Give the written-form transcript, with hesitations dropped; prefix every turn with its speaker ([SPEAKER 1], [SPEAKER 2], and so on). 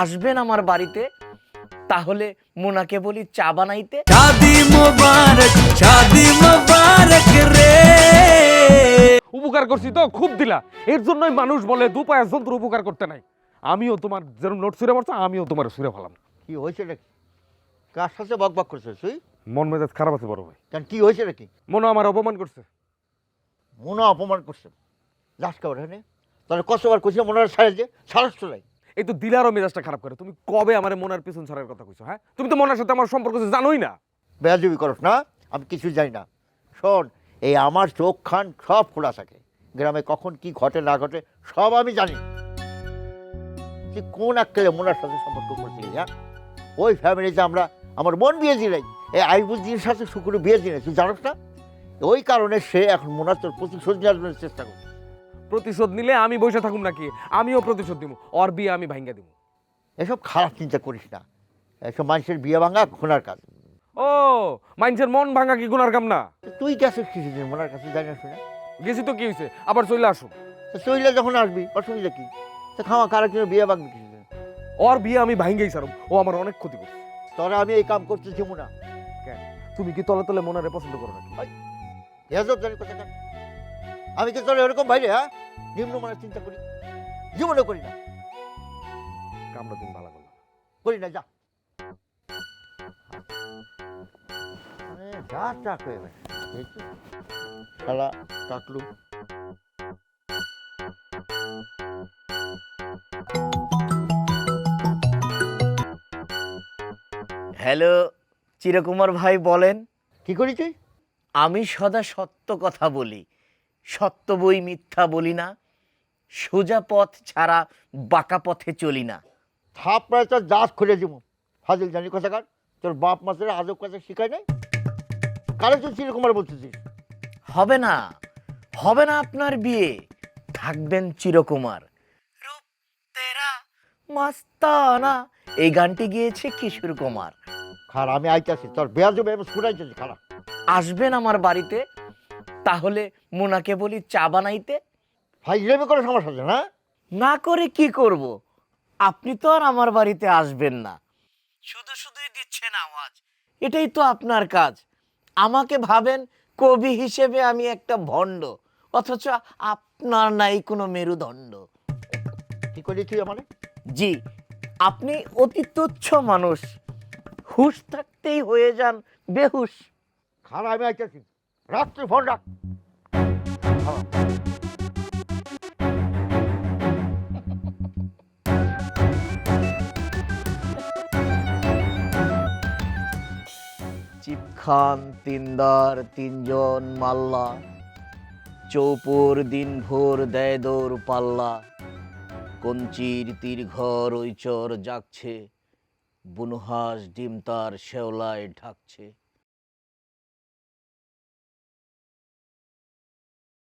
[SPEAKER 1] আসবেন আমার বাড়িতে, তাহলে মোনাকে বলি চা বানাইতে।
[SPEAKER 2] শাদি মোবারক রে।
[SPEAKER 3] উপকার করছি তো খুব দিলা, এর জন্যই মানুষ বলে দু পায়ের জন্তুর উপকার করতে নাই। আমিও তোমার যেরকম নোট ছুঁড়ে মারছো, আমিও তোমার ছুঁড়ে ফেলাম।
[SPEAKER 4] কি হয়েছে নাকি? কার সাথে বকবক করছিস তুই?
[SPEAKER 3] মন মেজাজ খারাপ আছে বড় ভাই।
[SPEAKER 4] কেন, কি হয়েছে নাকি?
[SPEAKER 3] মনে আমার অপমান করছে।
[SPEAKER 4] মনে অপমান করছে? যাস কেমন হ্যাঁ? তাহলে কতবার করছে মনে ছাড়ে যে সারস তো নাই।
[SPEAKER 3] এই তো দিলারও মেজাজটা খারাপ করে। তুমি কবে আমার মনের পিছন ছাড়ার কথা কইছো? হ্যাঁ, তুমি তো মনের সাথে আমার সম্পর্ক জানোই না।
[SPEAKER 4] বেয়াদবি করস না, আমি কিছু জানি না। শোন, এই আমার চোখ খান সব খোলা থাকে, গ্রামে কখন কি ঘটে না ঘটে সব আমি জানি। তুই কোন আক্কেলে মোনার সাথে সম্পর্ক করছিলি? হ্যাঁ, ওই ফ্যামিলিতে আমরা আমার বোন বিয়ে দিলাই, এই আইবুদ্দির সাথে শুকুরে বিয়ে দিলে তুই জানোস না? ওই কারণে সে এখন মোনার তোর প্রতিশোধ নেওয়ার জন্য চেষ্টা করছে।
[SPEAKER 3] প্রতিশোধ নিলে আমি বসে থাকুম নাকি? আমিও প্রতিশোধ দিব, ওর বিয়ে আমি ভাঙ্গা দিব।
[SPEAKER 4] এসব খারাপ চিন্তা করিস না, এসব মানুষের বিয়ে ভাঙা ঘোনার কাজ।
[SPEAKER 3] ও, মানুষের মন ভাঙা কি গুনার কাম না?
[SPEAKER 4] তুই গেছিস কিছুদিন মোনার কাছে, জানি না শুনে?
[SPEAKER 3] গেছি তো কি হয়েছে, আবার চলে আসুন।
[SPEAKER 4] চইলে যখন আসবি অসুবিধা কি? তো খাওয়া কারা কিনে বিয়ে ভাঙবি কিছুদিন?
[SPEAKER 3] ওর বিয়ে আমি ভাঙ্গেই সারব, ও আমার অনেক ক্ষতি করছে।
[SPEAKER 4] তোরা আমি এই কাম করতেছি মোনা।
[SPEAKER 3] কেন, তুমি কি তলে তলে মনারে পছন্দ করো নাকি?
[SPEAKER 4] এসব জানি কথা কেন? আমি কি তোর এরকম ভাইরে? হ্যাঁ, নিম্নমানের চিন্তা করি? জীবনে করি না,
[SPEAKER 3] কামড়া তুমি ভালো করলাম।
[SPEAKER 4] করি না। যা যা টাক হয়ে গেছে শালা টাকলু।
[SPEAKER 1] হ্যালো চিরকুমার ভাই, বলেন।
[SPEAKER 4] কি করি তুই?
[SPEAKER 1] আমি সদা সত্য কথা বলি, সত্য বই মিথ্যা বলি না, সোজা পথ ছাড়া বাঁকা পথে চলি না।
[SPEAKER 4] থাপ প্রায় তোর দাঁত খুলে দিব। ফাজিল জানি কোথাকার, তোর বাপ মাসের আজব কথা শিখায় নাই? কারো তুই চিরকুমার বলতেছিস?
[SPEAKER 1] হবে না, হবে না আপনার বিয়ে, থাকবেন চিরকুমার। রূপ তেরা মাস্তানা, এই গানটি গিয়েছে কিশোর কুমার।
[SPEAKER 4] খার আমি আইতাছি, তোর বেয়াজবে আমি শুনাইতেছি। খারাপ
[SPEAKER 1] আসবেন আমার বাড়িতে, তাহলে মোনাকে বলি চা বানাইতে।
[SPEAKER 4] ফাইজলামি করে সমস্যা আছে না?
[SPEAKER 1] না করে কি করব? আপনি তো আর আমার বাড়িতে আসবেন না, শুধু শুধুই দিচ্ছেন আওয়াজ। এটাই তো আপনার কাজ। আমাকে ভাবেন কবি হিসেবে আমি একটা ভণ্ড, অথচ আপনার নাই কোনো মেরুদণ্ড।
[SPEAKER 4] কি করি তুই আমার?
[SPEAKER 1] জি, আপনি অতি তুচ্ছ মানুষ, হুঁশ থাকতেই হয়ে যান বেহুশ।
[SPEAKER 4] খারাপ আমি আইতাছি, রাত্রি ফোন রাখ।
[SPEAKER 1] চিপ খান তিনদার তিনজন মাল্লা, চৌপুর দিন ভোর দেয় দৌড় পাল্লা, কঞ্চির তীর ঘর ওই চর জাগছে, বুনহাস ডিম তার শেওলায় ঢাকছে।